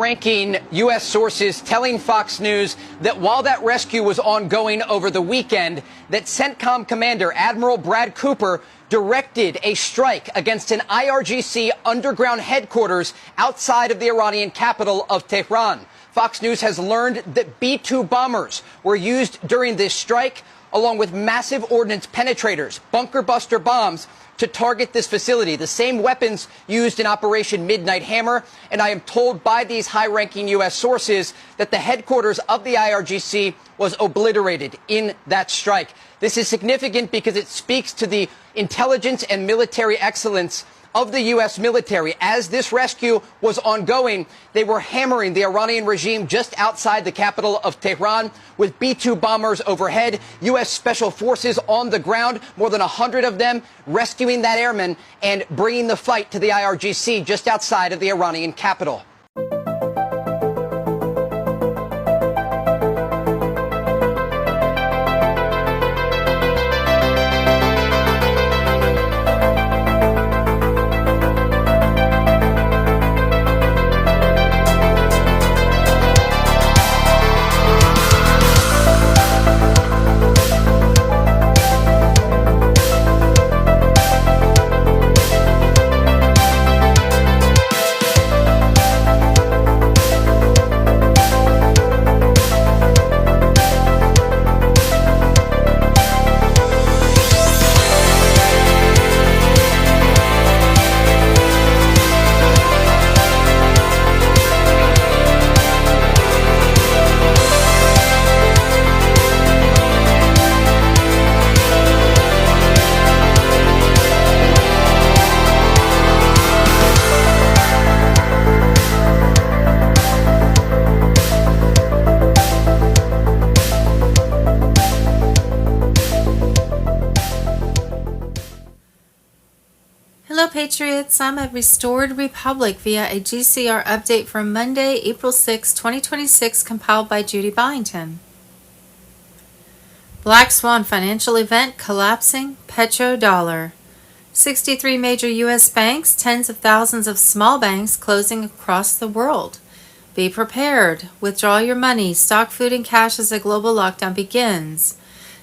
Ranking U.S. sources telling Fox News that while that rescue was ongoing over the weekend, that CENTCOM commander Admiral Brad Cooper directed a strike against an IRGC underground headquarters outside of the Iranian capital of Tehran. Fox News has learned that B-2 bombers were used during this strike, along with massive ordnance penetrators, bunker buster bombs, to target this facility, the same weapons used in Operation Midnight Hammer. And I am told by these high-ranking U.S. sources that the headquarters of the IRGC was obliterated in that strike. This is significant because it speaks to the intelligence and military excellence of the U.S. military. As this rescue was ongoing, they were hammering the Iranian regime just outside the capital of Tehran with B-2 bombers overhead, U.S. Special Forces on the ground, more than 100 of them, rescuing that airman and bringing the fight to the IRGC just outside of the Iranian capital. Patriots, I'm at Restored Republic via a GCR update for Monday, April 6, 2026, compiled by Judy Byington. Black Swan financial event collapsing, Petrodollar. 63 major U.S. banks, tens of thousands of small banks closing across the world. Be prepared. Withdraw your money. Stock food and cash as the global lockdown begins.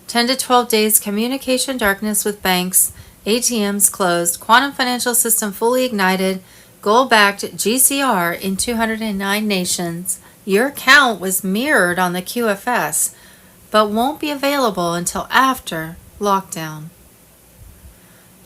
10 to 12 days communication darkness with banks. ATMs closed, quantum financial system fully ignited, gold-backed GCR in 209 nations. Your account was mirrored on the QFS, but won't be available until after lockdown.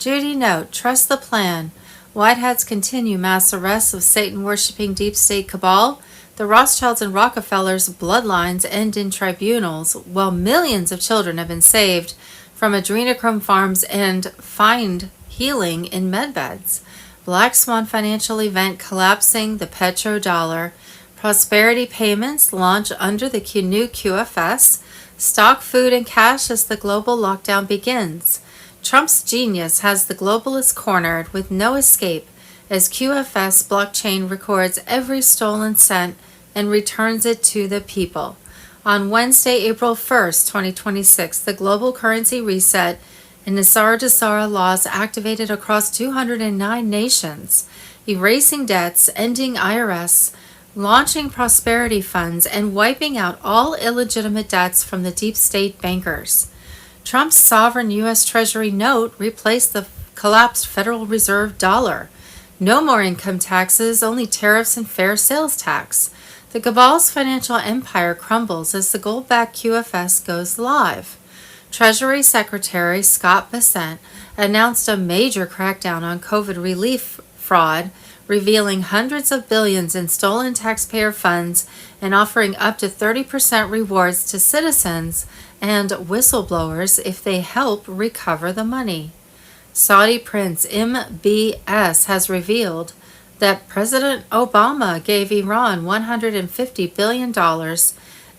Judy note, trust the plan. White hats continue mass arrests of Satan-worshipping deep state cabal. The Rothschilds and Rockefellers' bloodlines end in tribunals, while millions of children have been saved from adrenochrome farms and find healing in medbeds. Black Swan financial event collapsing the petrodollar. Prosperity payments launch under the new QFS. Stock food and cash as the global lockdown begins. Trump's genius has the globalists cornered with no escape as QFS blockchain records every stolen cent and returns it to the people. On Wednesday, April 1st, 2026, the global currency reset and Nasara Dasara laws activated across 209 nations, erasing debts, ending IRS, launching prosperity funds, and wiping out all illegitimate debts from the deep state bankers. Trump's sovereign U.S. Treasury note replaced the collapsed Federal Reserve dollar. No more income taxes, only tariffs and fair sales tax. The cabal's financial empire crumbles as the gold-backed QFS goes live. Treasury Secretary Scott Bessent announced a major crackdown on COVID relief fraud, revealing hundreds of billions in stolen taxpayer funds and offering up to 30% rewards to citizens and whistleblowers if they help recover the money. Saudi Prince MBS has revealed that President Obama gave Iran $150 billion.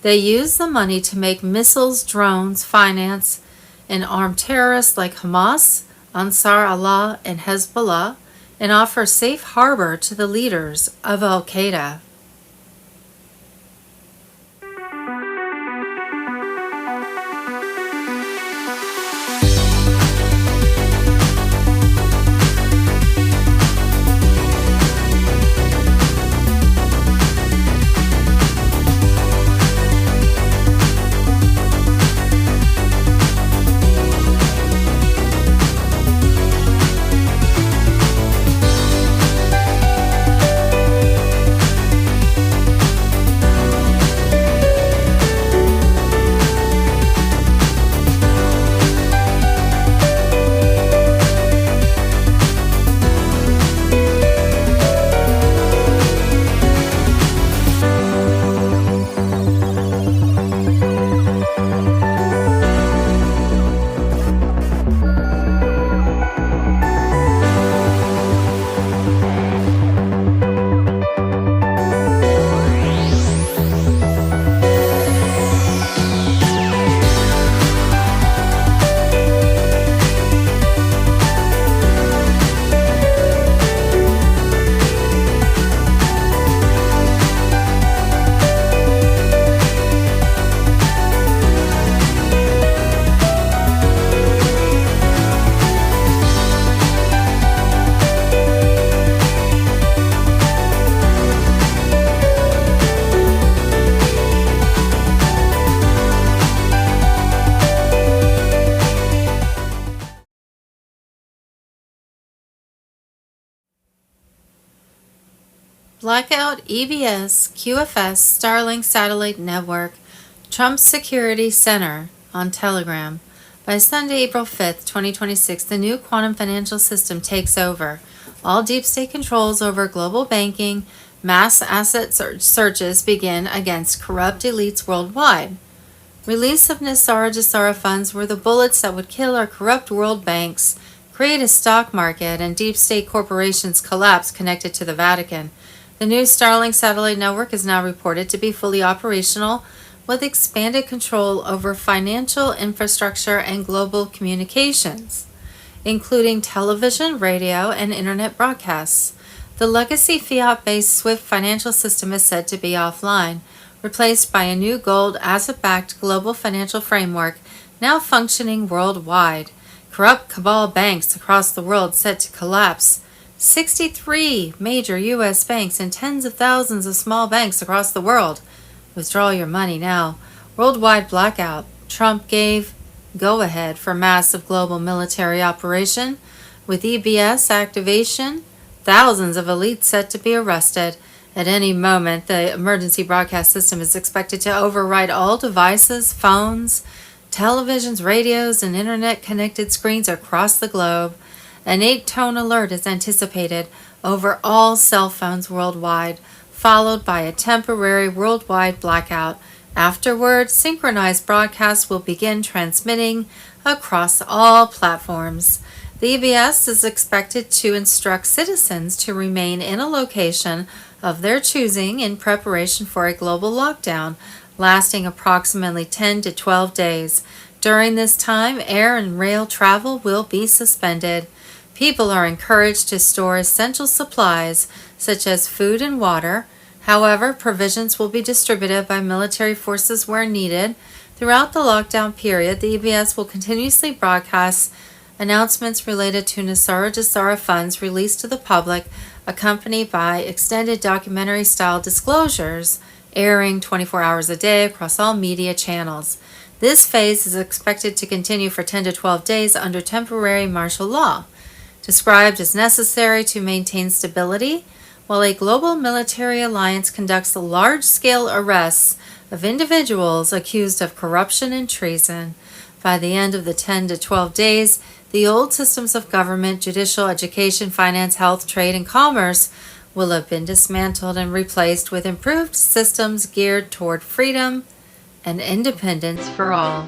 They used the money to make missiles, drones, finance, and arm terrorists like Hamas, Ansar Allah, and Hezbollah, and offer safe harbor to the leaders of Al-Qaeda. Blackout EBS QFS Starlink Satellite Network Trump Security Center on Telegram. By Sunday, April 5th, 2026, the new quantum financial system takes over. All deep state controls over global banking, mass asset searches begin against corrupt elites worldwide. Release of Nisara funds were the bullets that would kill our corrupt world banks, create a stock market, and deep state corporations collapse connected to the Vatican. The new Starlink satellite network is now reported to be fully operational, with expanded control over financial infrastructure and global communications, including television, radio, and internet broadcasts. The legacy fiat-based SWIFT financial system is said to be offline, replaced by a new gold asset-backed global financial framework now functioning worldwide. Corrupt cabal banks across the world set to collapse. 63 major U.S. banks and tens of thousands of small banks across the world. Withdraw your money now. Worldwide blackout. Trump gave go-ahead for massive global military operation. With EBS activation, thousands of elites set to be arrested. At any moment, the emergency broadcast system is expected to override all devices, phones, televisions, radios, and internet-connected screens across the globe. An 8-tone alert is anticipated over all cell phones worldwide, followed by a temporary worldwide blackout. Afterward, synchronized broadcasts will begin transmitting across all platforms. The EBS is expected to instruct citizens to remain in a location of their choosing in preparation for a global lockdown, lasting approximately 10 to 12 days. During this time, air and rail travel will be suspended. People are encouraged to store essential supplies such as food and water. However, provisions will be distributed by military forces where needed. Throughout the lockdown period, the EBS will continuously broadcast announcements related to Nisara funds released to the public, accompanied by extended documentary-style disclosures airing 24 hours a day across all media channels. This phase is expected to continue for 10 to 12 days under temporary martial law, described as necessary to maintain stability, while a global military alliance conducts large-scale arrests of individuals accused of corruption and treason. By the end of the 10 to 12 days, the old systems of government, judicial, education, finance, health, trade, and commerce will have been dismantled and replaced with improved systems geared toward freedom and independence for all.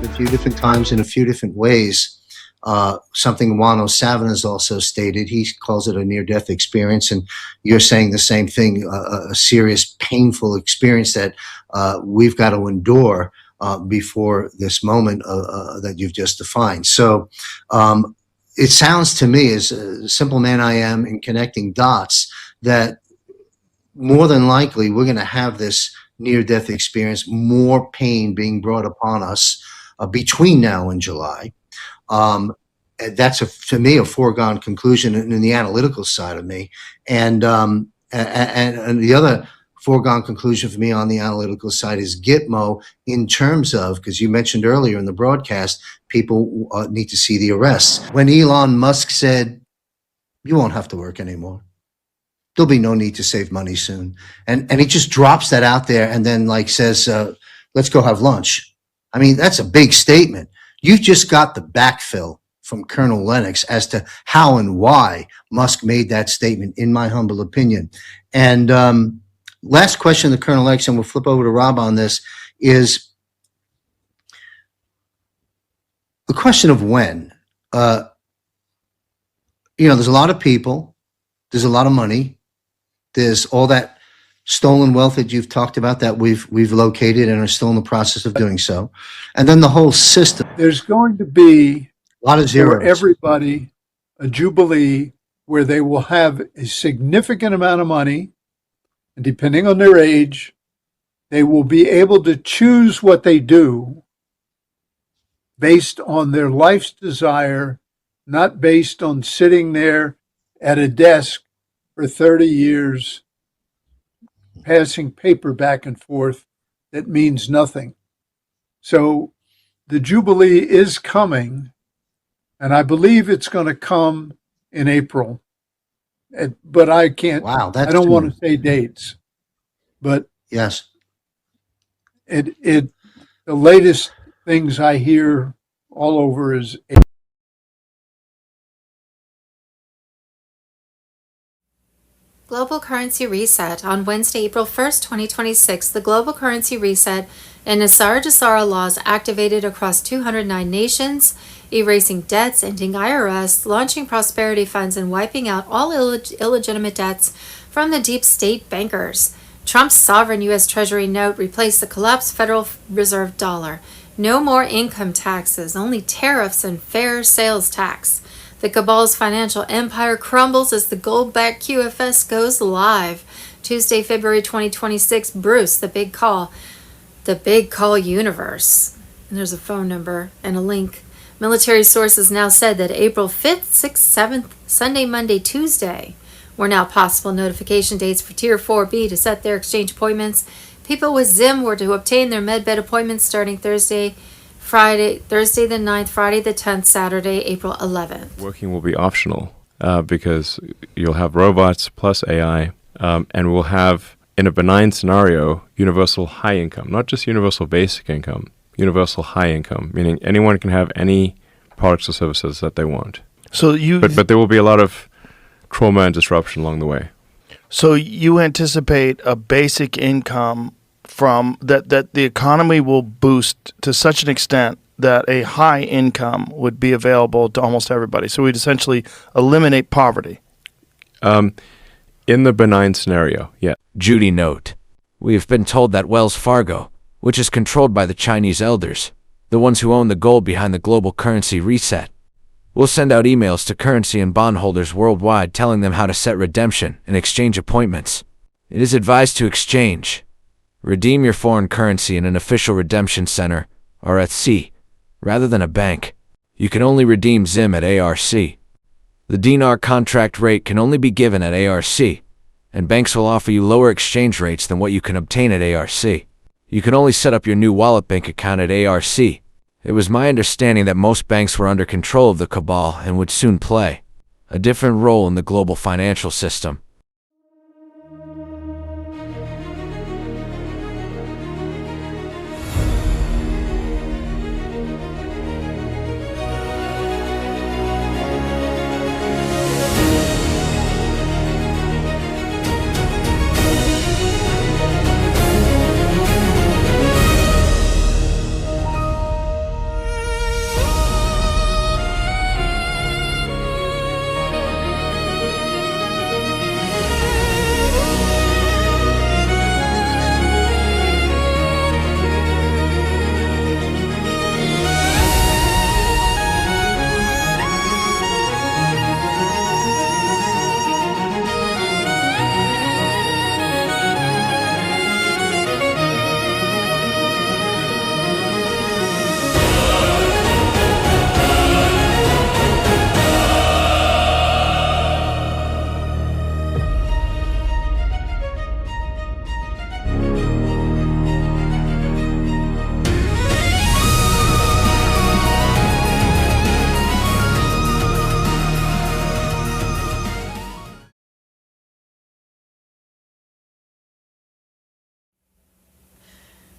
A few different times in a few different ways. Something Juan O'Savin has also stated. He calls it a near-death experience, and you're saying the same thing, a serious, painful experience that we've got to endure before this moment that you've just defined. So it sounds to me, as a simple man I am in connecting dots, that more than likely we're going to have this near-death experience, more pain being brought upon us between now and July. That's to me a foregone conclusion in the analytical side of me, and the other foregone conclusion for me on the analytical side is Gitmo, in terms of, because you mentioned earlier in the broadcast, people need to see the arrests. When Elon Musk said, "You won't have to work anymore. There'll be no need to save money soon," and he just drops that out there and then says, "Let's go have lunch." I mean, that's a big statement. You've just got the backfill from Colonel Lennox as to how and why Musk made that statement, in my humble opinion. And last question to Colonel Lennox, and we'll flip over to Rob on this, is the question of when. There's a lot of people There's a lot of money. There's all that stolen wealth that you've talked about that we've located and are still in the process of doing so. And then the whole system, There's going to be, a lot of for zeros. everybody, a jubilee where they will have a significant amount of money, and depending on their age, they will be able to choose what they do based on their life's desire, not based on sitting there at a desk for 30 years, passing paper back and forth that means nothing. So the Jubilee is coming, and I believe it's going to come in April. But I can't, Wow, that's I don't want soon. to say dates, but Yes. the latest things I hear all over is Global Currency Reset. On Wednesday, April 1st, 2026, the Global Currency Reset and Nassar-Jassara laws activated across 209 nations, erasing debts, ending IRS, launching prosperity funds, and wiping out all illegitimate debts from the deep state bankers. Trump's sovereign U.S. Treasury note replaced the collapsed Federal Reserve dollar. No more income taxes, only tariffs and fair sales tax. The cabal's financial empire crumbles as the gold-backed QFS goes live. Tuesday, February 2026, Bruce, the Big Call universe. And there's a phone number and a link. Military sources now said that April 5th, 6th, 7th, Sunday, Monday, Tuesday were now possible notification dates for Tier 4B to set their exchange appointments. People with Zim were to obtain their MedBed appointments starting Thursday the 9th, Friday the 10th, Saturday, April 11th. Working will be optional because you'll have robots plus AI, and we'll have, in a benign scenario, universal high income, not just universal basic income, universal high income, meaning anyone can have any products or services that they want. So But there will be a lot of trauma and disruption along the way. So you anticipate a basic income from that the economy will boost to such an extent that a high income would be available to almost everybody. So we'd essentially eliminate poverty. In the benign scenario, yeah. Judy note. We have been told that Wells Fargo, which is controlled by the Chinese elders, the ones who own the gold behind the global currency reset, will send out emails to currency and bondholders worldwide telling them how to set redemption and exchange appointments. It is advised to exchange. Redeem your foreign currency in an official redemption center, or at sea, rather than a bank. You can only redeem ZIM at ARC. The dinar contract rate can only be given at ARC, and banks will offer you lower exchange rates than what you can obtain at ARC. You can only set up your new wallet bank account at ARC. It was my understanding that most banks were under control of the cabal and would soon play a different role in the global financial system.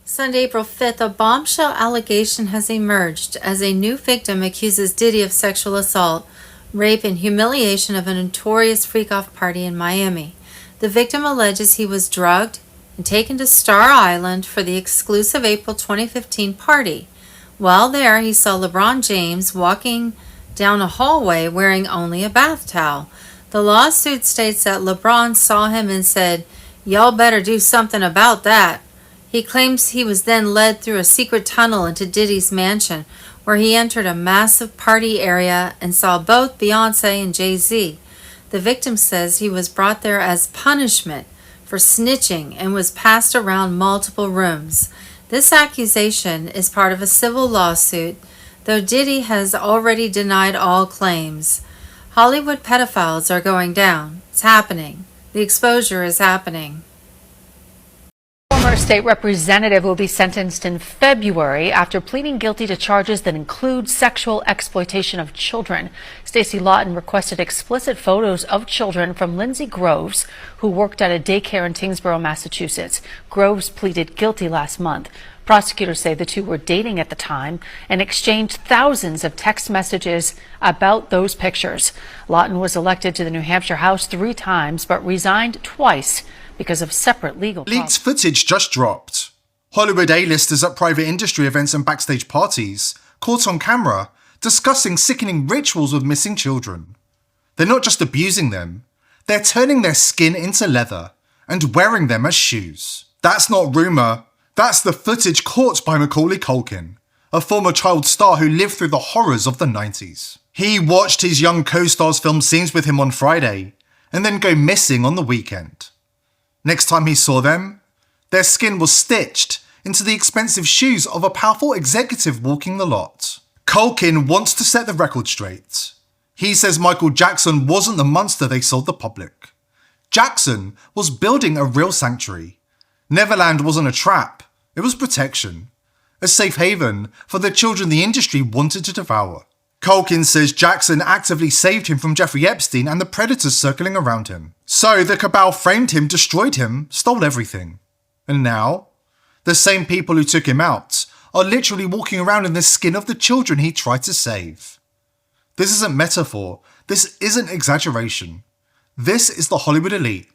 Sunday, April 5th, a bombshell allegation has emerged as a new victim accuses Diddy of sexual assault, rape, and humiliation of a notorious freak-off party in Miami. The victim alleges he was drugged and taken to Star Island for the exclusive April 2015 party. While there, he saw LeBron James walking down a hallway wearing only a bath towel. The lawsuit states that LeBron saw him and said, "Y'all better do something about that." He claims he was then led through a secret tunnel into Diddy's mansion, where he entered a massive party area and saw both Beyonce and Jay-Z. The victim says he was brought there as punishment for snitching and was passed around multiple rooms. This accusation is part of a civil lawsuit, though Diddy has already denied all claims. Hollywood pedophiles are going down. It's happening. The exposure is happening. Former state representative will be sentenced in February after pleading guilty to charges that include sexual exploitation of children. Stacey Lawton requested explicit photos of children from Lindsay Groves, who worked at a daycare in Tingsboro, Massachusetts. Groves pleaded guilty last month. Prosecutors say the two were dating at the time and exchanged thousands of text messages about those pictures. Lawton was elected to the New Hampshire House 3 times, but resigned twice because of separate legal problems. Leaked footage just dropped. Hollywood A-listers at private industry events and backstage parties caught on camera discussing sickening rituals with missing children. They're not just abusing them, they're turning their skin into leather and wearing them as shoes. That's not rumour, that's the footage caught by Macaulay Culkin, a former child star who lived through the horrors of the 90s. He watched his young co-stars film scenes with him on Friday and then go missing on the weekend. Next time he saw them, their skin was stitched into the expensive shoes of a powerful executive walking the lot. Culkin wants to set the record straight. He says Michael Jackson wasn't the monster they sold the public. Jackson was building a real sanctuary. Neverland wasn't a trap, it was protection. A safe haven for the children the industry wanted to devour. Culkin says Jackson actively saved him from Jeffrey Epstein and the predators circling around him. So the cabal framed him, destroyed him, stole everything. And now, the same people who took him out are literally walking around in the skin of the children he tried to save. This isn't metaphor, this isn't exaggeration. This is the Hollywood elite.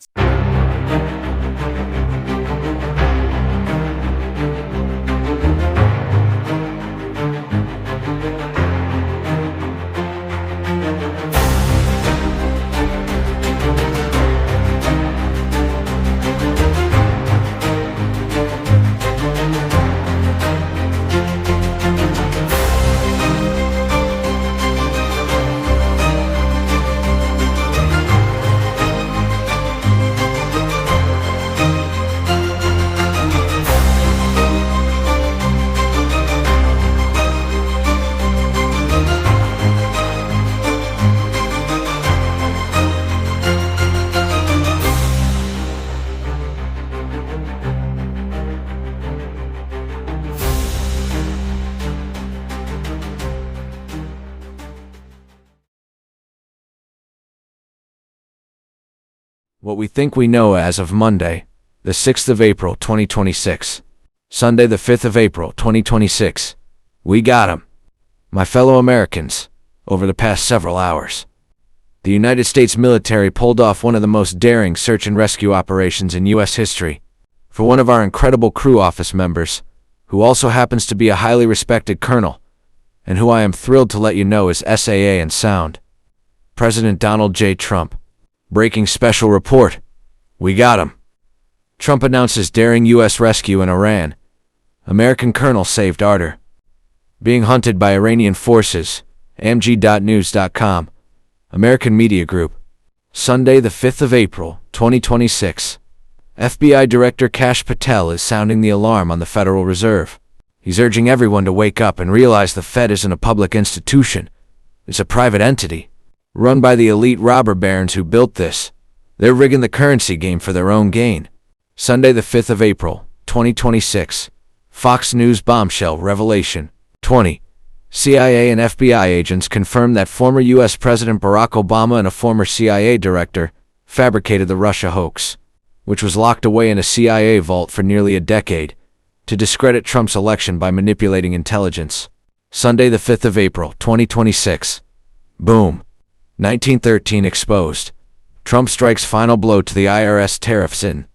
What we think we know as of Monday, the 6th of April, 2026. Sunday, the 5th of April, 2026. We got 'em. My fellow Americans, over the past several hours, the United States military pulled off one of the most daring search and rescue operations in U.S. history for one of our incredible crew office members, who also happens to be a highly respected colonel, and who I am thrilled to let you know is SAA and sound. President Donald J. Trump. Breaking special report. We got him. Trump announces daring U.S. rescue in Iran. American colonel saved Ardor. Being hunted by Iranian forces. AMG.news.com. American Media Group. Sunday, the 5th of April, 2026. FBI Director Kash Patel is sounding the alarm on the Federal Reserve. He's urging everyone to wake up and realize the Fed isn't a public institution. It's a private entity, run by the elite robber barons who built this. They're rigging the currency game for their own gain. Sunday, the 5th of April, 2026. Fox News bombshell revelation. 20. CIA and FBI agents confirmed that former U.S. President Barack Obama and a former CIA director fabricated the Russia hoax, which was locked away in a CIA vault for nearly a decade, to discredit Trump's election by manipulating intelligence. Sunday, the 5th of April, 2026. Boom. 1913 exposed. Trump strikes final blow to the IRS tariffs in.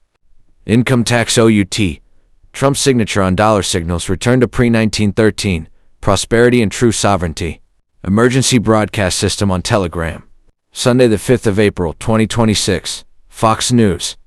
Income tax OUT. Trump's signature on dollar signals return to pre-1913. Prosperity and true sovereignty. Emergency broadcast system on Telegram. Sunday the 5th of April, 2026. Fox News.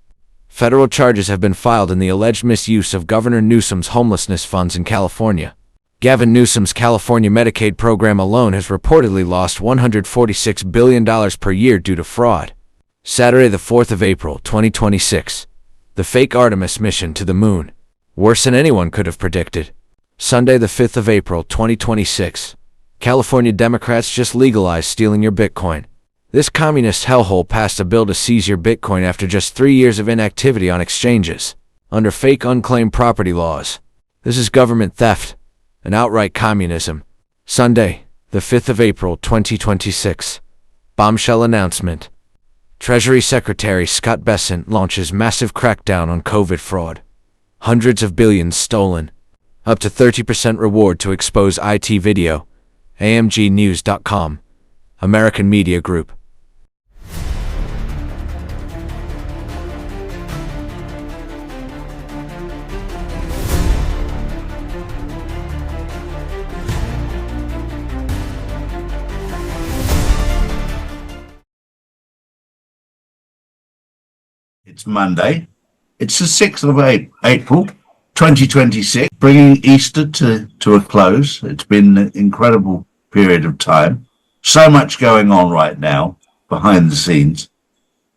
Federal charges have been filed in the alleged misuse of Governor Newsom's homelessness funds in California. Gavin Newsom's California Medicaid program alone has reportedly lost $146 billion per year due to fraud. Saturday the 4th of April, 2026. The fake Artemis mission to the moon. Worse than anyone could have predicted. Sunday the 5th of April, 2026. California Democrats just legalized stealing your Bitcoin. This communist hellhole passed a bill to seize your Bitcoin after just 3 years of inactivity on exchanges, under fake unclaimed property laws. This is government theft, and outright communism. Sunday, the 5th of April, 2026. Bombshell announcement. Treasury Secretary Scott Bessent launches massive crackdown on COVID fraud. Hundreds of billions stolen. Up to 30% reward to expose IT video. AMGnews.com. American Media Group. It's Monday. It's the 6th of April, 2026, bringing Easter to a close. It's been an incredible period of time. So much going on right now behind the scenes.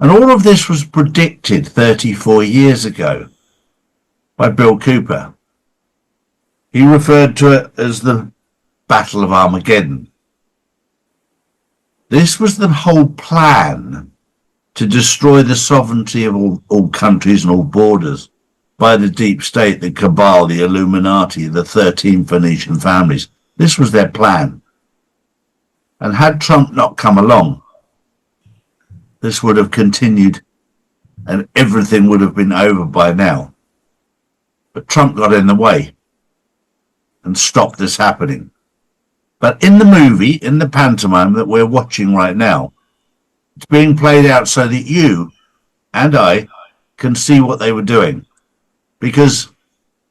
And all of this was predicted 34 years ago by Bill Cooper. He referred to it as the Battle of Armageddon. This was the whole plan to destroy the sovereignty of all countries and all borders by the deep state, the cabal, the Illuminati, the 13 Phoenician families. This was their plan. And had Trump not come along, this would have continued and everything would have been over by now. But Trump got in the way and stopped this happening. But in the movie, in the pantomime that we're watching right now, it's being played out so that you and I can see what they were doing. Because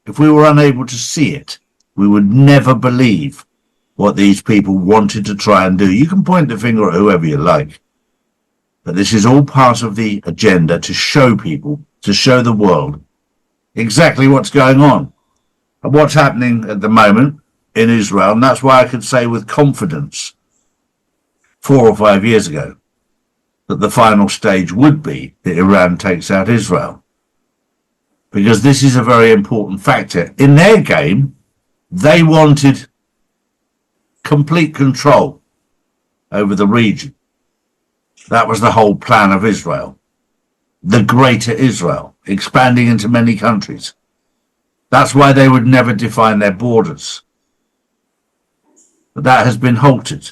if we were unable to see it, we would never believe what these people wanted to try and do. You can point the finger at whoever you like, but this is all part of the agenda to show people, to show the world exactly what's going on and what's happening at the moment in Israel. And that's why I could say with confidence 4 or 5 years ago that the final stage would be that Iran takes out Israel. Because this is a very important factor. In their game, they wanted complete control over the region. That was the whole plan of Israel. The greater Israel, expanding into many countries. That's why they would never define their borders. But that has been halted.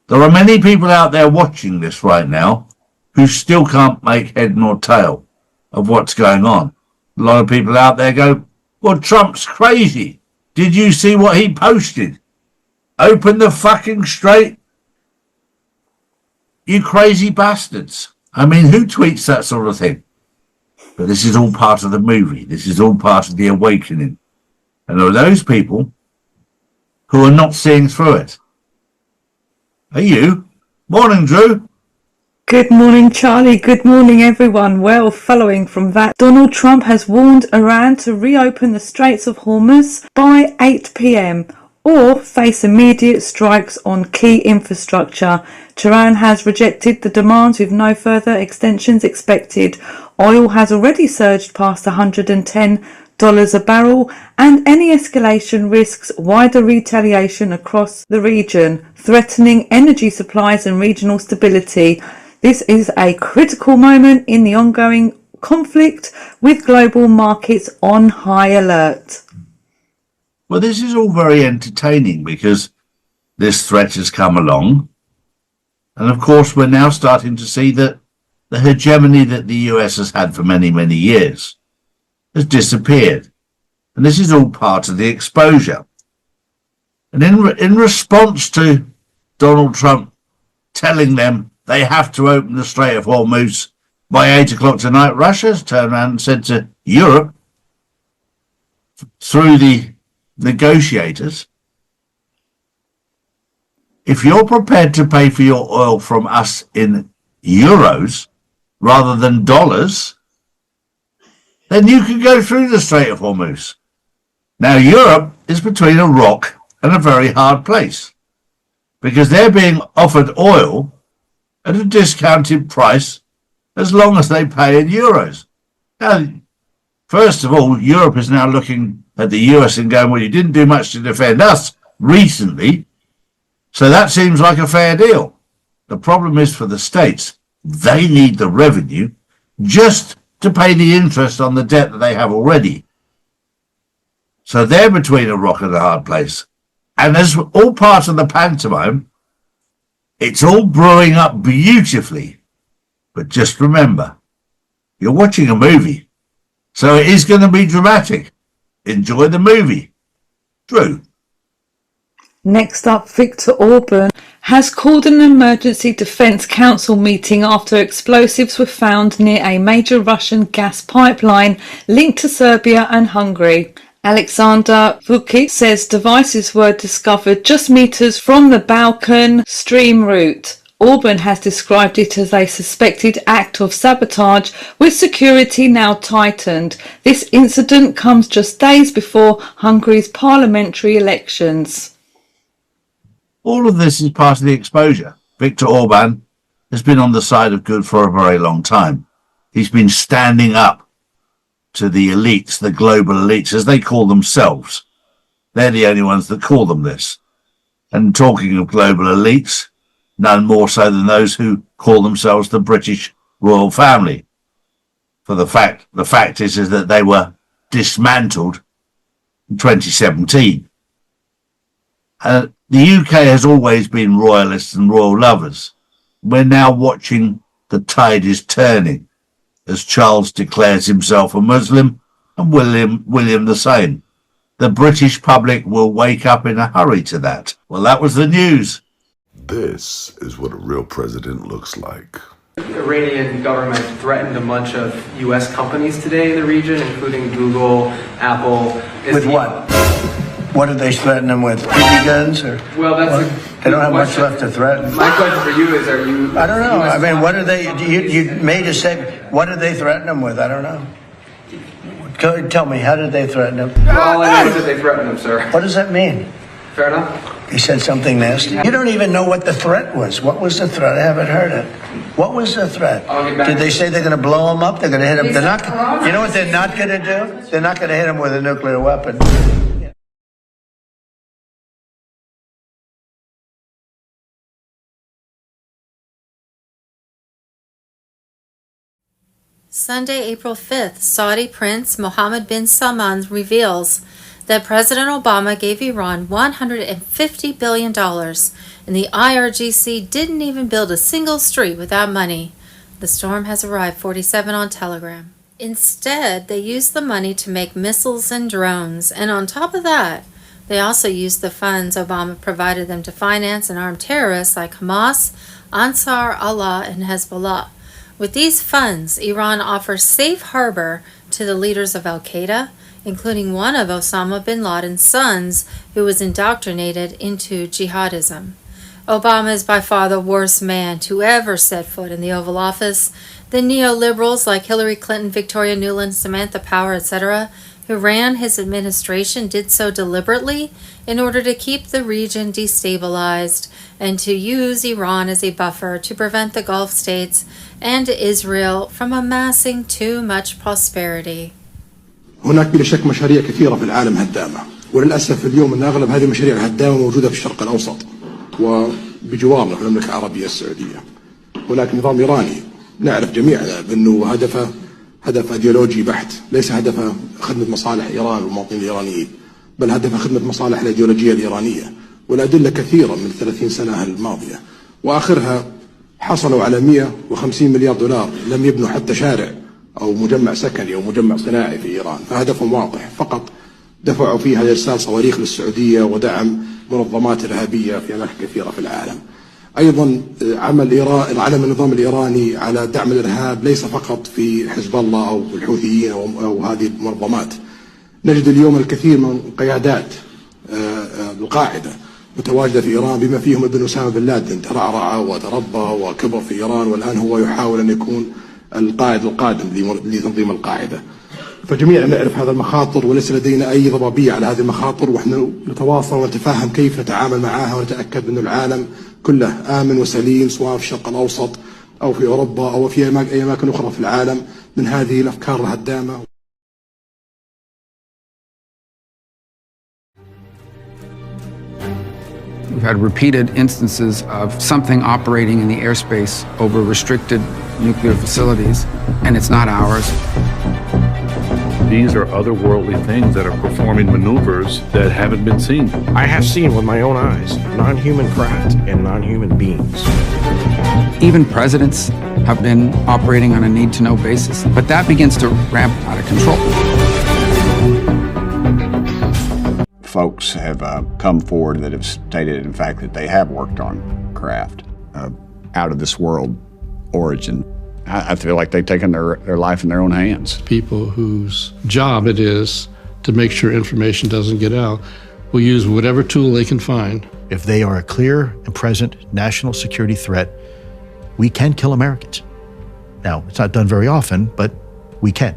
There are many people out there watching this right now who still can't make head nor tail of what's going on. A lot of people out there go, well, Trump's crazy. Did you see what he posted? Open the fucking strait. You crazy bastards. I mean, who tweets that sort of thing? But this is all part of the movie. This is all part of the awakening. And there are those people who are not seeing through it. Are you? Morning, Drew. Good morning, Charlie. Good morning, everyone. Well, following from that, Donald Trump has warned Iran to reopen the Straits of Hormuz by 8 p.m. or face immediate strikes on key infrastructure. Tehran has rejected the demands with no further extensions expected. Oil has already surged past $110 a barrel, and any escalation risks wider retaliation across the region, threatening energy supplies and regional stability. This is a critical moment in the ongoing conflict, with global markets on high alert. Well, this is all very entertaining because this threat has come along. And of course, we're now starting to see that the hegemony that the US has had for many, many years has disappeared. And this is all part of the exposure. And in response to Donald Trump telling them they have to open the Strait of Hormuz by 8 o'clock tonight, Russia's turned around and said to Europe, through the negotiators, If you're prepared to pay for your oil from us in euros rather than dollars, then you can go through the Strait of Hormuz. Now, Europe is between a rock and a very hard place because they're being offered oil at a discounted price as long as they pay in euros. Now, first of all, Europe is now looking at the US and going, well, you didn't do much to defend us recently, so that seems like a fair deal. The problem is for the states, they need the revenue just to pay the interest on the debt that they have already. So they're between a rock and a hard place. And as all part of the pantomime, it's all brewing up beautifully. But just remember, you're watching a movie, so it is going to be dramatic. Enjoy the movie. Drew. Next up, Viktor Orban has called an emergency defence council meeting after explosives were found near a major Russian gas pipeline linked to Serbia and Hungary. Alexander Vukic says devices were discovered just meters from the Balkan Stream route. Orban has described it as a suspected act of sabotage with security now tightened. This incident comes just days before Hungary's parliamentary elections. All of this is part of the exposure. Viktor Orban has been on the side of good for a very long time. He's been standing up to the elites, the global elites, as they call themselves. They're the only ones that call them this. And talking of global elites, none more so than those who call themselves the British royal family. For the fact is that they were dismantled in 2017. The UK has always been royalists and royal lovers. We're now watching the tide is turning as Charles declares himself a Muslim and William the same. The British public will wake up in a hurry to that. Well, that was the news. This is what a real president looks like. The Iranian government threatened a bunch of U.S. companies today in the region, including Google, Apple. With what? What did they threaten them with? BB guns? Or well, they don't have much left to threaten. My question for you is, are you... I don't know. I mean, what are they... You made a statement. What did they threaten them with? I don't know. Go, tell me, how did they threaten them? All I know is that they threatened them, sir. What does that mean? Fair enough. He said something nasty. You don't even know what the threat was. What was the threat? I haven't heard it. What was the threat? Did they say they're going to blow them up? They're going to hit them? They're not. You know what they're not going to do? They're not going to hit them with a nuclear weapon. Sunday, April 5th, Saudi Prince Mohammed bin Salman reveals that President Obama gave Iran $150 billion, and the IRGC didn't even build a single street without money. The storm has arrived, 47 on Telegram. Instead, they used the money to make missiles and drones, and on top of that, they also used the funds Obama provided them to finance and arm terrorists like Hamas, Ansar Allah, and Hezbollah. With these funds, Iran offers safe harbor to the leaders of al-Qaeda, including one of Osama bin Laden's sons, who was indoctrinated into jihadism. Obama is by far the worst man to ever set foot in the Oval Office. The neoliberals like Hillary Clinton, Victoria Nuland, Samantha Power, etc., who ran his administration did so deliberately in order to keep the region destabilized and to use Iran as a buffer to prevent the Gulf states and Israel from amassing too much prosperity. هناك بلا شك مشاريع كثيرة في العالم هدامة، وللأسف اليوم أن أغلب هذه المشاريع الهدامة موجودة في الشرق الأوسط وبجوارنا في المملكة العربية السعودية. هناك نظام إيراني نعرف جميعا بأنه هدف أيديولوجي بحت، ليس هدفه خدمة مصالح إيران والمواطنين الإيرانيين، بل هدفه خدمة مصالح الأيديولوجية الإيرانية، والأدلة كثيرة من 30 سنة الماضية، وآخرها حصلوا على 150 مليار دولار لم يبنوا حتى شارع أو مجمع سكني أو مجمع صناعي في إيران، فهدفهم واضح، فقط دفعوا فيها إرسال صواريخ للسعودية ودعم منظمات إرهابية في أماكن كثيرة في العالم. أيضا عمل النظام الإيراني على دعم الإرهاب ليس فقط في حزب الله أو الحوثيين أو هذه المنظمات. نجد اليوم الكثير من قيادات القاعدة متواجدة في إيران بما فيهم ابن أسامة بن لادن ترعرع وتربى وكبر في إيران، والآن هو يحاول أن يكون القائد القادم لتنظيم القاعدة. فجميعنا نعرف هذا المخاطر وليس لدينا أي ضبابية على هذه المخاطر، ونحن نتواصل ونتفاهم كيف نتعامل معها ونتأكد أن العالم كله آمن وسليم، سواء في الشرق الأوسط أو في أوروبا أو في أي أماكن أخرى في العالم، من هذه الأفكار الهدامة. We've had repeated instances of something operating in the airspace over restricted nuclear facilities, and it's not ours. These are otherworldly things that are performing maneuvers that haven't been seen. I have seen with my own eyes non-human craft and non-human beings. Even presidents have been operating on a need-to-know basis, but that begins to ramp out of control. Folks have come forward that have stated, in fact, that they have worked on craft out of this world origin. I feel like they've taken their life in their own hands. People whose job it is to make sure information doesn't get out will use whatever tool they can find. If they are a clear and present national security threat, we can kill Americans. Now, it's not done very often, but we can.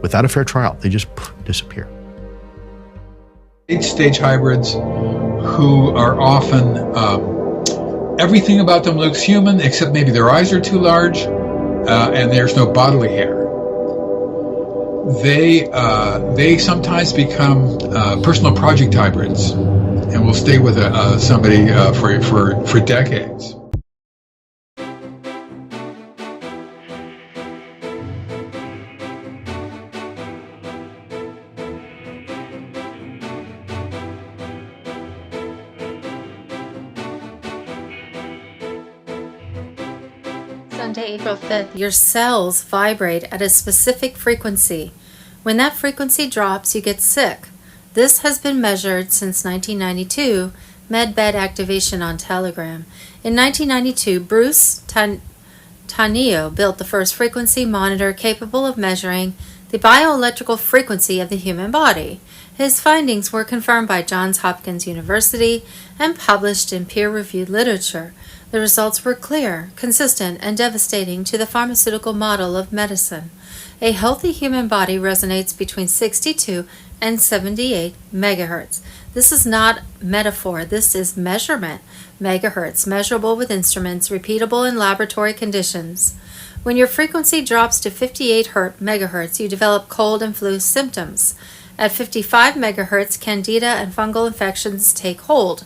Without a fair trial, they just disappear. Late-stage hybrids who are often, everything about them looks human, except maybe their eyes are too large, and there's no bodily hair. They sometimes become personal project hybrids, and will stay with somebody for decades. Sunday, April 5th. Your cells vibrate at a specific frequency. When that frequency drops, you get sick. This has been measured since 1992, MedBed activation on Telegram. In 1992, Bruce Tanio built the first frequency monitor capable of measuring the bioelectrical frequency of the human body. His findings were confirmed by Johns Hopkins University and published in peer-reviewed literature. The results were clear, consistent, and devastating to the pharmaceutical model of medicine. A healthy human body resonates between 62 and 78 megahertz. This is not metaphor, this is measurement. Megahertz, measurable with instruments, repeatable in laboratory conditions. When your frequency drops to 58 megahertz, you develop cold and flu symptoms. At 55 megahertz, candida and fungal infections take hold.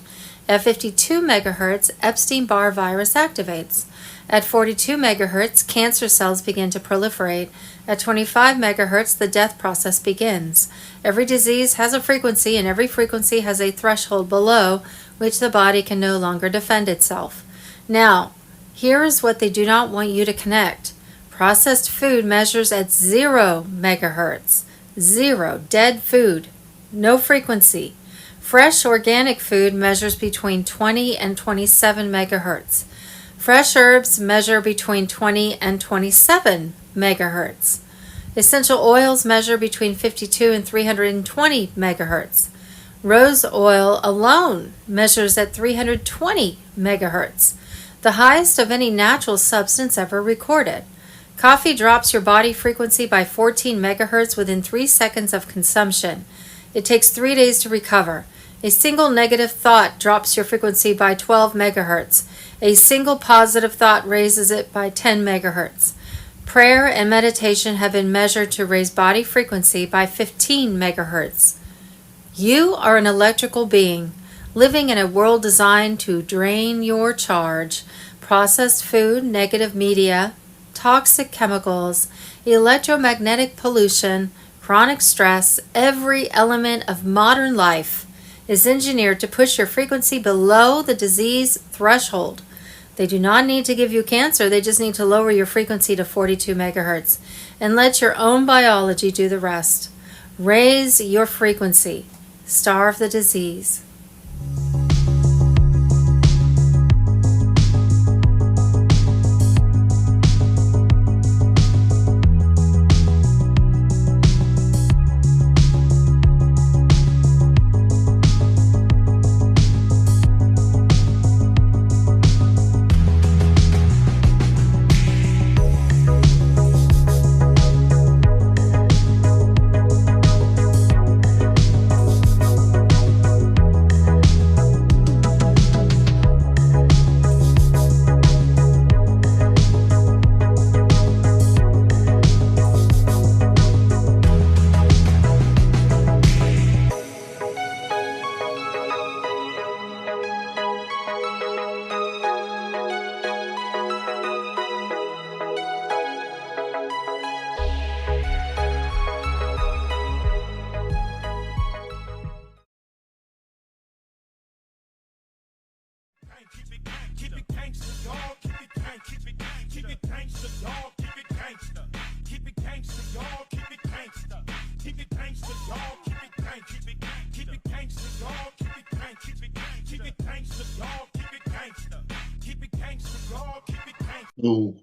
At 52 megahertz, Epstein-Barr virus activates. At 42 megahertz, cancer cells begin to proliferate. At 25 megahertz, the death process begins. Every disease has a frequency, and every frequency has a threshold below which the body can no longer defend itself. Now, here is what they do not want you to connect. Processed food measures at 0 megahertz. 0, dead food, no frequency. Fresh organic food measures between 20 and 27 megahertz. Fresh herbs measure between 20 and 27 megahertz. Essential oils measure between 52 and 320 megahertz. Rose oil alone measures at 320 megahertz, the highest of any natural substance ever recorded. Coffee drops your body frequency by 14 megahertz within 3 seconds of consumption. It takes 3 days to recover. A single negative thought drops your frequency by 12 megahertz. A single positive thought raises it by 10 megahertz. Prayer and meditation have been measured to raise body frequency by 15 megahertz. You are an electrical being, living in a world designed to drain your charge. Processed food, negative media, toxic chemicals, electromagnetic pollution, chronic stress, every element of modern life is engineered to push your frequency below the disease threshold. They do not need to give you cancer, they just need to lower your frequency to 42 megahertz and let your own biology do the rest. Raise your frequency. Starve the disease. So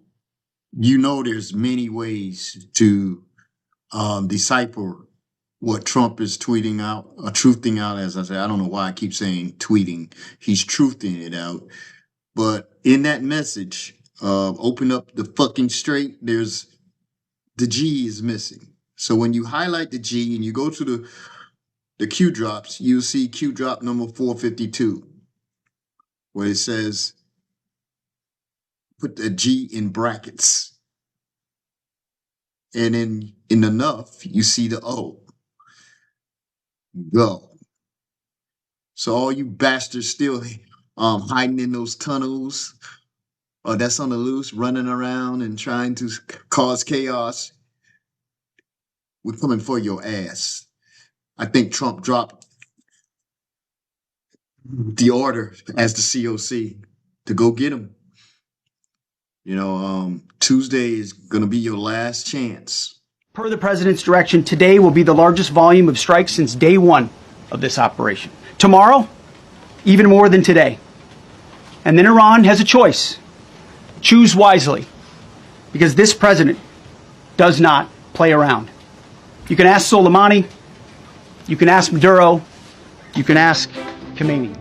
you know there's many ways to decipher what Trump is tweeting out, or truthing out, as I say. I don't know why I keep saying tweeting. He's truthing it out. But in that message, open up the fucking straight, there's the G is missing. So when you highlight the G and you go to the Q drops, you'll see Q drop number 452, where it says, put the G in brackets. And in enough, you see the O. Go. So all you bastards still hiding in those tunnels, or that's on the loose, running around and trying to cause chaos, we're coming for your ass. I think Trump dropped the order as the COC to go get him. You know, Tuesday is going to be your last chance. Per the president's direction, today will be the largest volume of strikes since day one of this operation. Tomorrow, even more than today. And then Iran has a choice. Choose wisely, because this president does not play around. You can ask Soleimani, you can ask Maduro, you can ask Khomeini.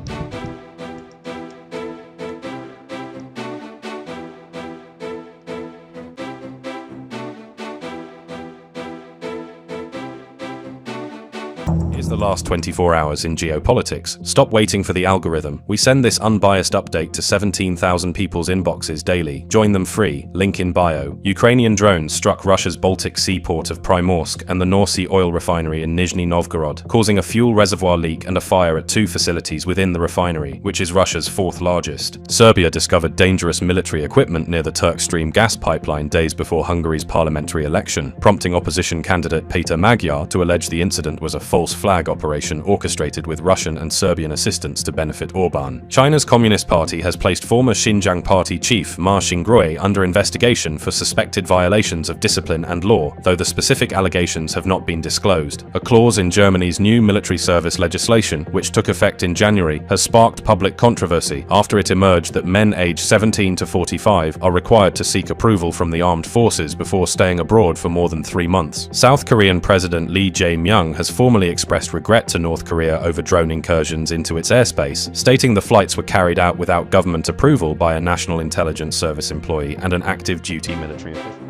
Here's the last 24 hours in geopolitics. Stop waiting for the algorithm. We send this unbiased update to 17,000 people's inboxes daily. Join them free. Link in bio. Ukrainian drones struck Russia's Baltic Sea port of Primorsk and the North Sea oil refinery in Nizhny Novgorod, causing a fuel reservoir leak and a fire at 2 facilities within the refinery, which is Russia's 4th largest. Serbia discovered dangerous military equipment near the Turk Stream gas pipeline days before Hungary's parliamentary election, prompting opposition candidate Peter Magyar to allege the incident was a false flag operation orchestrated with Russian and Serbian assistance to benefit Orban. China's Communist Party has placed former Xinjiang Party chief Ma Xingrui under investigation for suspected violations of discipline and law, though the specific allegations have not been disclosed. A clause in Germany's new military service legislation, which took effect in January, has sparked public controversy after it emerged that men aged 17 to 45 are required to seek approval from the armed forces before staying abroad for more than 3 months. South Korean President Lee Jae-myung has formally expressed regret to North Korea over drone incursions into its airspace, stating the flights were carried out without government approval by a National Intelligence Service employee and an active duty military official.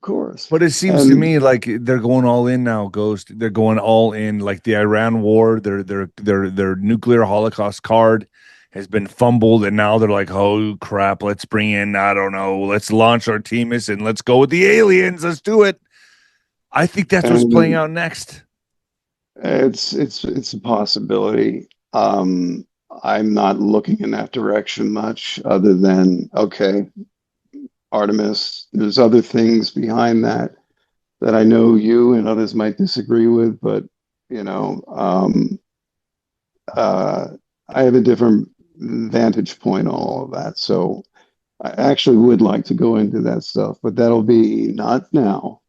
course. But it seems to me like they're going all in now, Ghost. They're going all in, like the Iran war. Their nuclear holocaust card has been fumbled, and now they're like, oh crap, let's bring in, I don't know, let's launch Artemis and let's go with the aliens. Let's do it. I think that's what's playing out next. It's a possibility. I'm not looking in that direction much, other than okay, Artemis. There's other things behind that I know you and others might disagree with, but I have a different vantage point on all of that. So I actually would like to go into that stuff, but that'll be not now.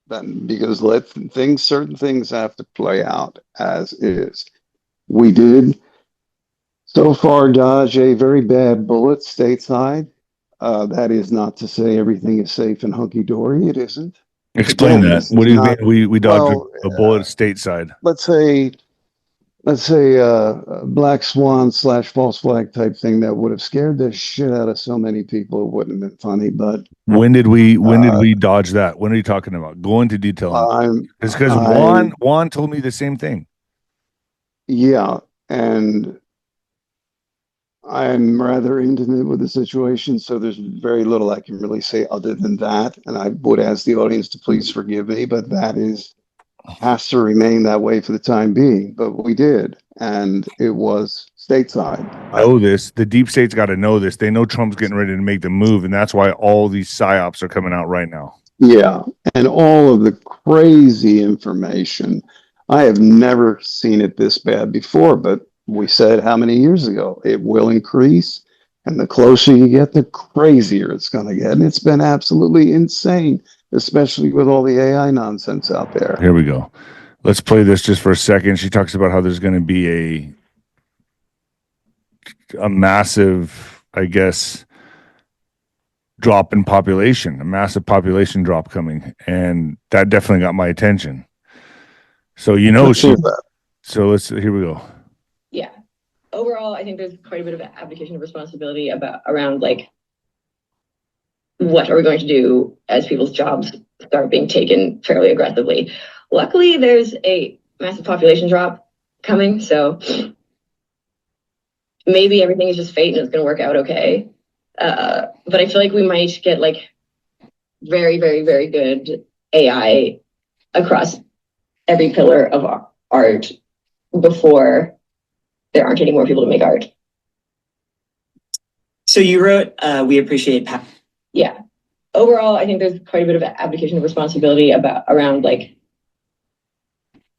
Then because certain things have to play out as is. We did so far dodge a very bad bullet stateside. That is not to say everything is safe and hunky dory. It isn't. Explain Again, that. What do you mean? We dodged a bullet stateside. Let's say a black swan / false flag type thing that would have scared the shit out of so many people. It wouldn't have been funny, but when did we dodge that? When are you talking about? Go into detail. It's because Juan told me the same thing. Yeah, and I'm rather intimate with the situation, so there's very little I can really say other than that. And I would ask the audience to please forgive me, but has to remain that way for the time being. But we did, and it was stateside. Know this. The deep state's got to know this. They know Trump's getting ready to make the move, and that's why all these psyops are coming out right now. Yeah, and all of the crazy information. I have never seen it this bad before, but we said how many years ago? It will increase, and the closer you get, the crazier it's going to get. And it's been absolutely insane, especially with all the AI nonsense out there. Here we go. Let's play this just for a second. She talks about how there's going to be a massive, I guess, drop in population, a massive population drop coming, and that definitely got my attention. So here we go. Yeah. Overall, I think there's quite a bit of abdication of responsibility around like what are we going to do as people's jobs start being taken fairly aggressively. Luckily, there's a massive population drop coming, so maybe everything is just fate and it's going to work out okay. But I feel like we might get like very, very, very good AI across every pillar of art before there aren't any more people to make art. So you wrote, we appreciate. Yeah. Overall, I think there's quite a bit of abdication of responsibility around like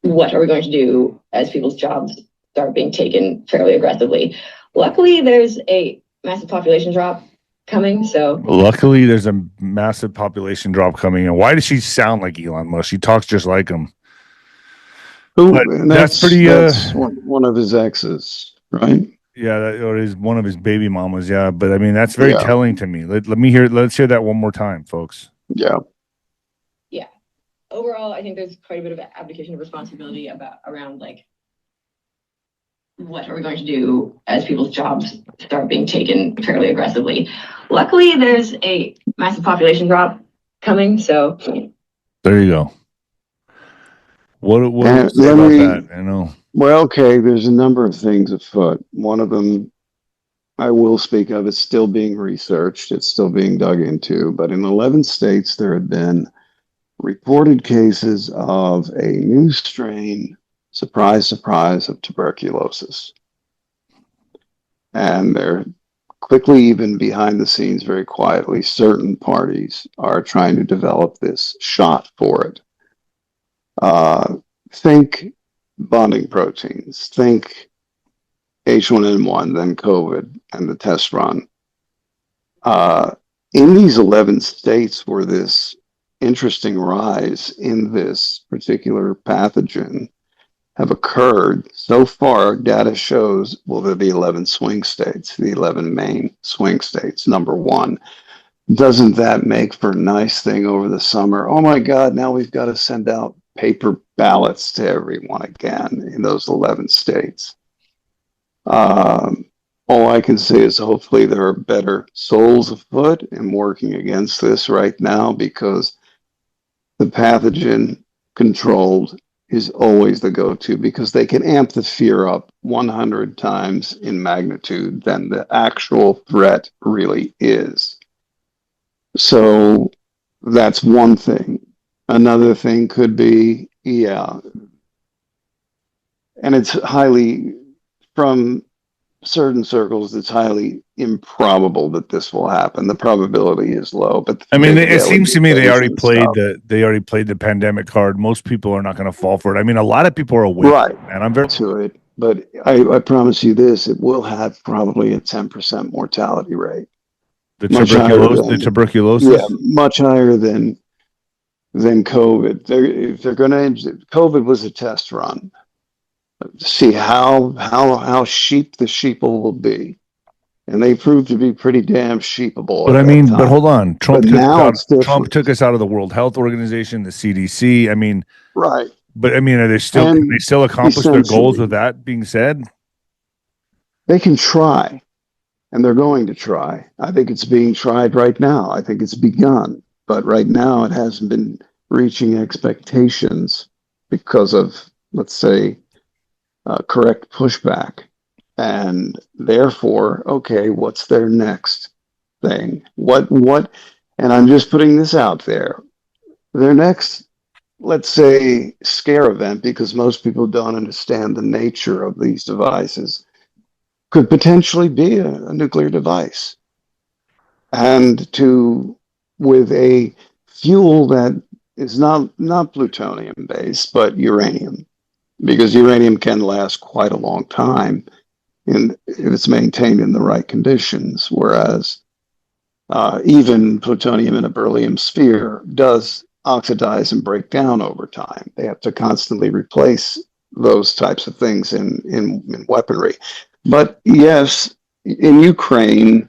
what are we going to do as people's jobs start being taken fairly aggressively. Luckily, there's a massive population drop coming. So luckily, there's a massive population drop coming. And why does she sound like Elon Musk? She talks just like him. That's one of his exes, right? Yeah, or one of his baby mamas. Yeah, but I mean that's very telling to me. Let's hear that one more time, folks. Yeah. Yeah. Overall, I think there's quite a bit of abdication of responsibility around like what are we going to do as people's jobs start being taken fairly aggressively. Luckily, there's a massive population drop coming. So there you go. What do you say about that? I know. Well, okay, there's a number of things afoot. One of them I will speak of. It's still being researched. It's still being dug into. But in 11 states, there have been reported cases of a new strain, surprise, surprise, of tuberculosis. And they're quickly, even behind the scenes, very quietly, certain parties are trying to develop this shot for it. Think bonding proteins, think H1N1, then COVID, and the test run. In these 11 states where this interesting rise in this particular pathogen have occurred, so far data shows, well, they're the 11 swing states, the 11 main swing states, number one. Doesn't that make for a nice thing over the summer? Oh my God, now we've got to send out paper ballots to everyone again in those 11 states. All I can say is hopefully there are better souls afoot and working against this right now, because the pathogen controlled is always the go-to because they can amp the fear up 100 times in magnitude than the actual threat really is. So that's one thing. Another thing could be, yeah, and it's highly, from certain circles, it's highly improbable that this will happen. The probability is low, but I mean, there it seems be to me they things already and played stuff. the pandemic card. Most people are not going to fall for it. I mean, a lot of people are awake, Right and I'm very to it, but I promise you this: it will have probably a 10% mortality rate, much higher the than, yeah, tuberculosis. much higher than COVID. If they're going to, COVID was a test run to see how sheep the sheeple will be, and they proved to be pretty damn sheepable But at I that mean, but time. hold on, But now it's Trump different, took us out of the World Health Organization, the CDC. I mean, right? but I mean, are they still can they And still accomplish their goals with essentially, that being said? they can try, and they're going to try. I think it's being tried right now. I think it's begun, but right now it hasn't been reaching expectations because of, let's say, correct pushback. And therefore, okay, what's their next thing? And I'm just putting this out there. Their next, let's say, scare event, because most people don't understand the nature of these devices, could potentially be a nuclear device. And with a fuel that is not plutonium based, but uranium, because uranium can last quite a long time if it's maintained in the right conditions, whereas even plutonium in a beryllium sphere does oxidize and break down over time. They have to constantly replace those types of things in weaponry. But yes, in Ukraine,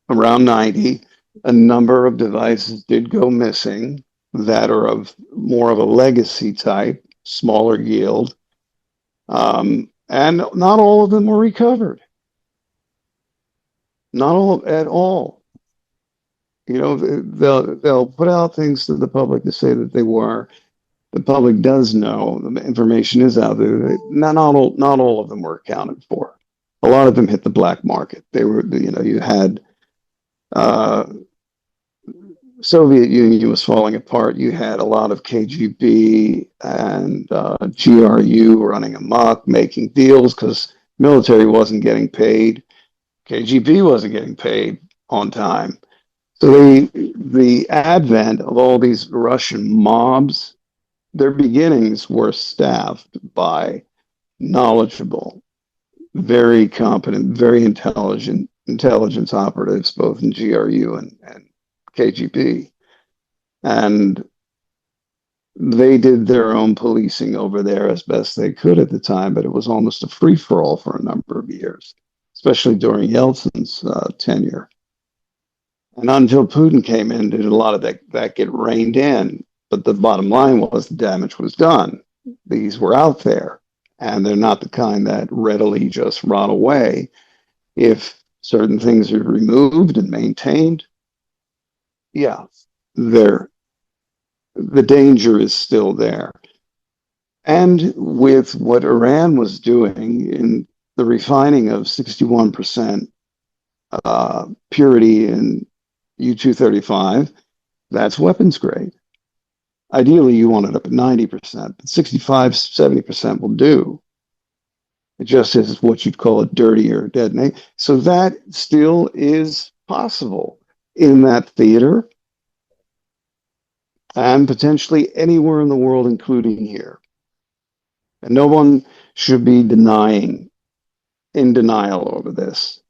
around 90, a number of devices did go missing that are of more of a legacy type, smaller yield, and not all of them were recovered. Not all at all. You know, they'll put out things to the public to say that they were. The public does know the information is out there. Not all of them were accounted for. A lot of them hit the black market. They were, you know, you had uh, Soviet Union was falling apart. You had a lot of KGB and GRU running amok, making deals because military wasn't getting paid. KGB wasn't getting paid on time. So the advent of all these Russian mobs, their beginnings were staffed by knowledgeable, very competent, very intelligent intelligence operatives, both in GRU and KGB. And they did their own policing over there as best they could at the time, but it was almost a free-for-all for a number of years, especially during Yeltsin's tenure. And until Putin came in, did a lot of that get reined in. But the bottom line was the damage was done. These were out there, and they're not the kind that readily just rot away. If certain things are removed and maintained, yeah, the danger is still there. And with what Iran was doing in the refining of 61% purity in U-235, that's weapons grade. Ideally, you want it up at 90%, but 65, 70% will do. It just is what you'd call a dirtier detonate. So that still is possible in that theater and potentially anywhere in the world, including here. And no one should be in denial over this.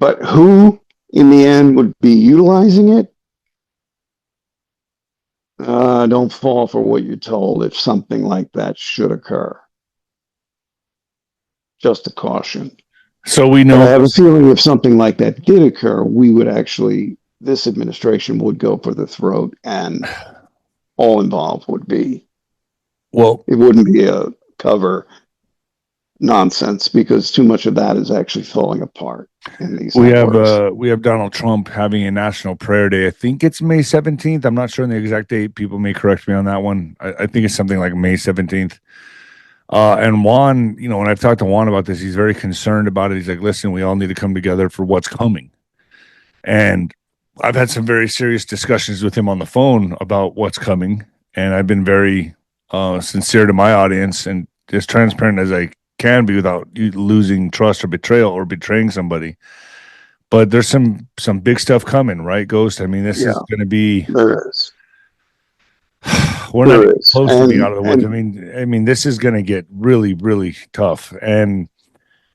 But who, in the end, would be utilizing it? Don't fall for what you're told if something like that should occur. Just a caution. So we But I know. have a feeling if something like that did occur, this administration would go for the throat and all involved would be. Well, it wouldn't be a cover nonsense because too much of that is actually falling apart in these We networks. have Donald Trump having a national prayer day. I think it's May 17th. I'm not sure on the exact date. People may correct me on that one. I think it's something like May 17th. And Juan, when I've talked to Juan about this, he's very concerned about it. He's like, listen, we all need to come together for what's coming. And I've had some very serious discussions with him on the phone about what's coming. And I've been very sincere to my audience and as transparent as I can be without losing trust or betrayal or betraying somebody. But there's some big stuff coming, right, Ghost? I mean, this is going to be. There is. We're not even close to being out of the woods. I mean, this is going to get really, really tough. And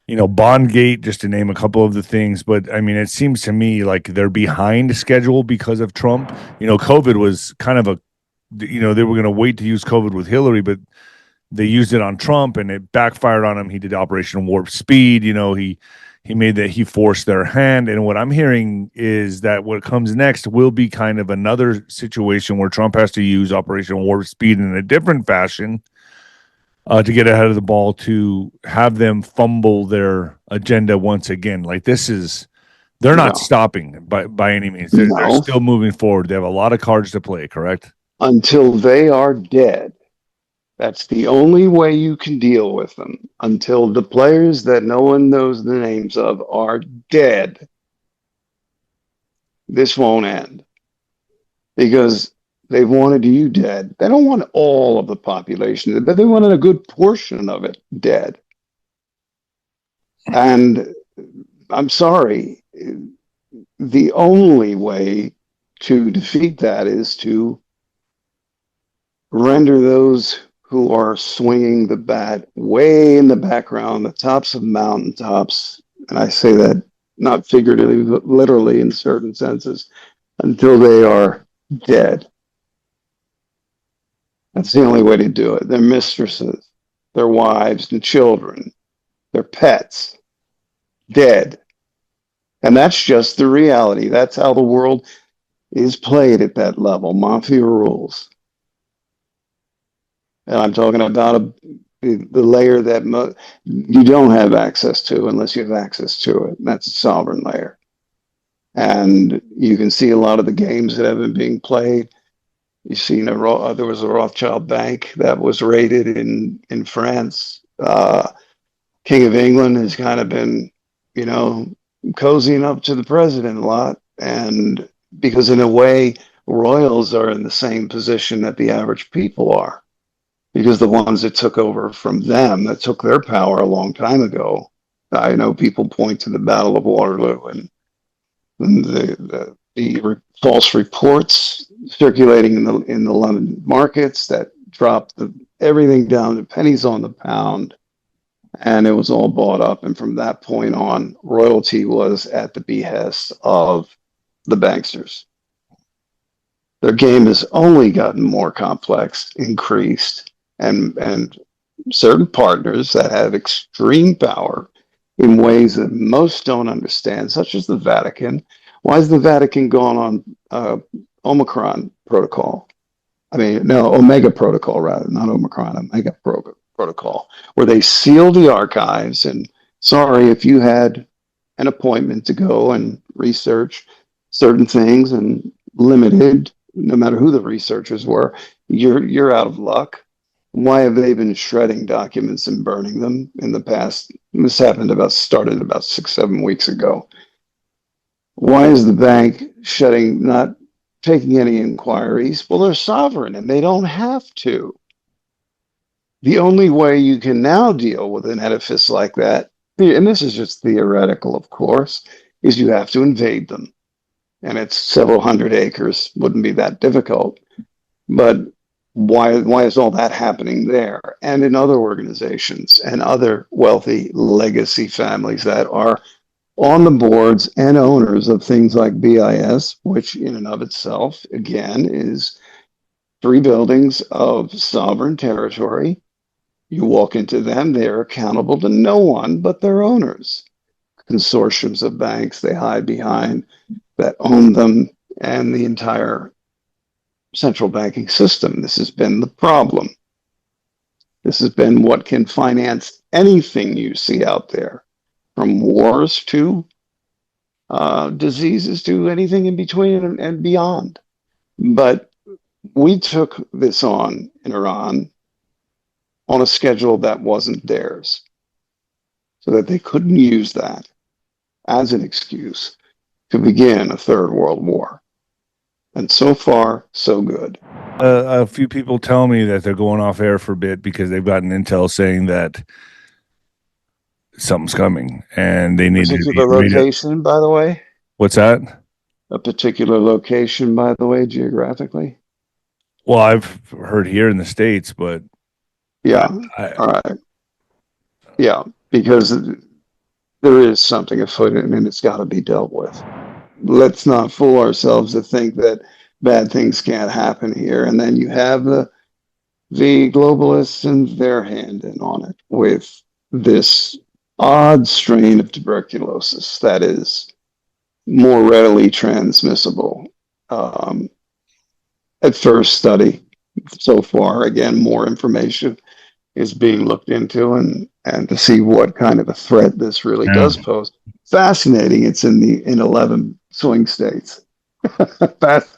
Bondgate, just to name a couple of the things. But I mean, it seems to me like they're behind schedule because of Trump. COVID was kind of they were going to wait to use COVID with Hillary, but they used it on Trump and it backfired on him. He did Operation Warp Speed. He forced their hand. And what I'm hearing is that what comes next will be kind of another situation where Trump has to use Operation Warp Speed in a different fashion to get ahead of the ball, to have them fumble their agenda once again. Like they're not stopping by any means. They're still moving forward. They have a lot of cards to play, correct? Until they are dead. That's the only way you can deal with them, until the players that no one knows the names of are dead. This won't end because they've wanted you dead. They don't want all of the population, but they wanted a good portion of it dead. And I'm sorry, the only way to defeat that is to render those who are swinging the bat way in the background, the tops of mountaintops, and I say that not figuratively, but literally in certain senses, until they are dead. That's the only way to do it. Their mistresses, their wives and children, their pets, dead. And that's just the reality. That's how the world is played at that level. Mafia rules. And I'm talking about the layer that you don't have access to unless you have access to it. And that's a sovereign layer. And you can see a lot of the games that have been being played. You've seen there was a Rothschild bank that was raided in France. King of England has kind of been, cozying up to the president a lot. And because in a way, royals are in the same position that the average people are. Because the ones that took over from them, that took their power a long time ago, I know people point to the Battle of Waterloo and the false reports circulating in the London markets that dropped everything down to pennies on the pound, and it was all bought up. And from that point on, royalty was at the behest of the banksters. Their game has only gotten more complex, increased. And certain partners that have extreme power in ways that most don't understand, such as the Vatican. Why is the Vatican gone on Omicron protocol? Omega protocol, rather, not Omicron, Omega protocol, where they seal the archives. And sorry, if you had an appointment to go and research certain things and limited, no matter who the researchers were, you're out of luck. Why have they been shredding documents and burning them in the past? This started about 6-7 weeks ago. Why is the bank not taking any inquiries? Well, they're sovereign and they don't have to. The only way you can now deal with an edifice like that, and this is just theoretical, of course, is you have to invade them. And it's several hundred acres, wouldn't be that difficult. But why is all that happening there and in other organizations and other wealthy legacy families that are on the boards and owners of things like BIS, which in and of itself, again, is 3 buildings of sovereign territory. You walk into them, they're accountable to no one but their owners. Consortiums of banks they hide behind that own them and the entire central banking system. This has been the problem. This has been what can finance anything you see out there, from wars to diseases to anything in between and beyond. But we took this on in Iran on a schedule that wasn't theirs, so that they couldn't use that as an excuse to begin a third world war. And so far, so good. A few people tell me that they're going off air for a bit because they've gotten intel saying that something's coming and they need Particular to be location, by the way? What's that? A particular location, by the way, geographically? Well, I've heard here in the States, but yeah. All right. Yeah, because there is something afoot and it's got to be dealt with. Let's not fool ourselves to think that bad things can't happen here. And then you have the globalists and their hand in on it with this odd strain of tuberculosis that is more readily transmissible. At first study, so far, again, more information is being looked into and to see what kind of a threat this really does pose. Fascinating. It's in 11 swing states.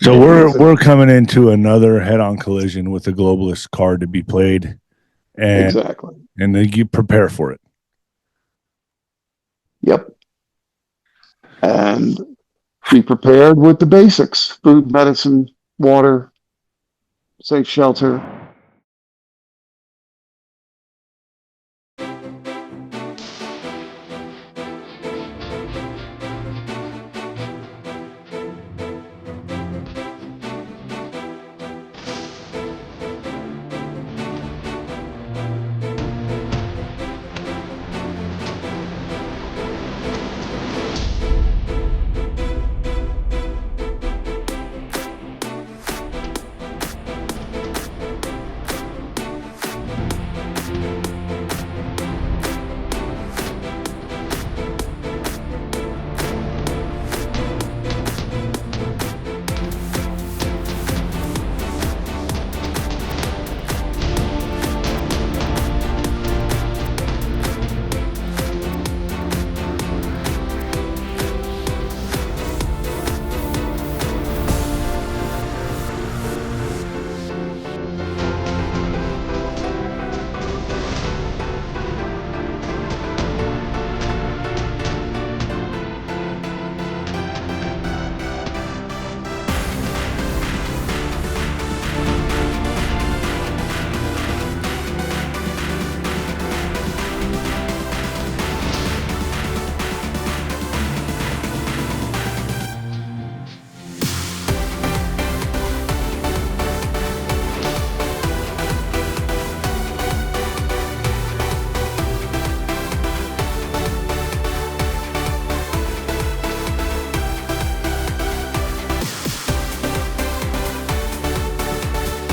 So we're coming into another head-on collision with the globalist card to be played, and exactly, and then you prepare for it. Yep, and be prepared with the basics: food, medicine, water, safe shelter.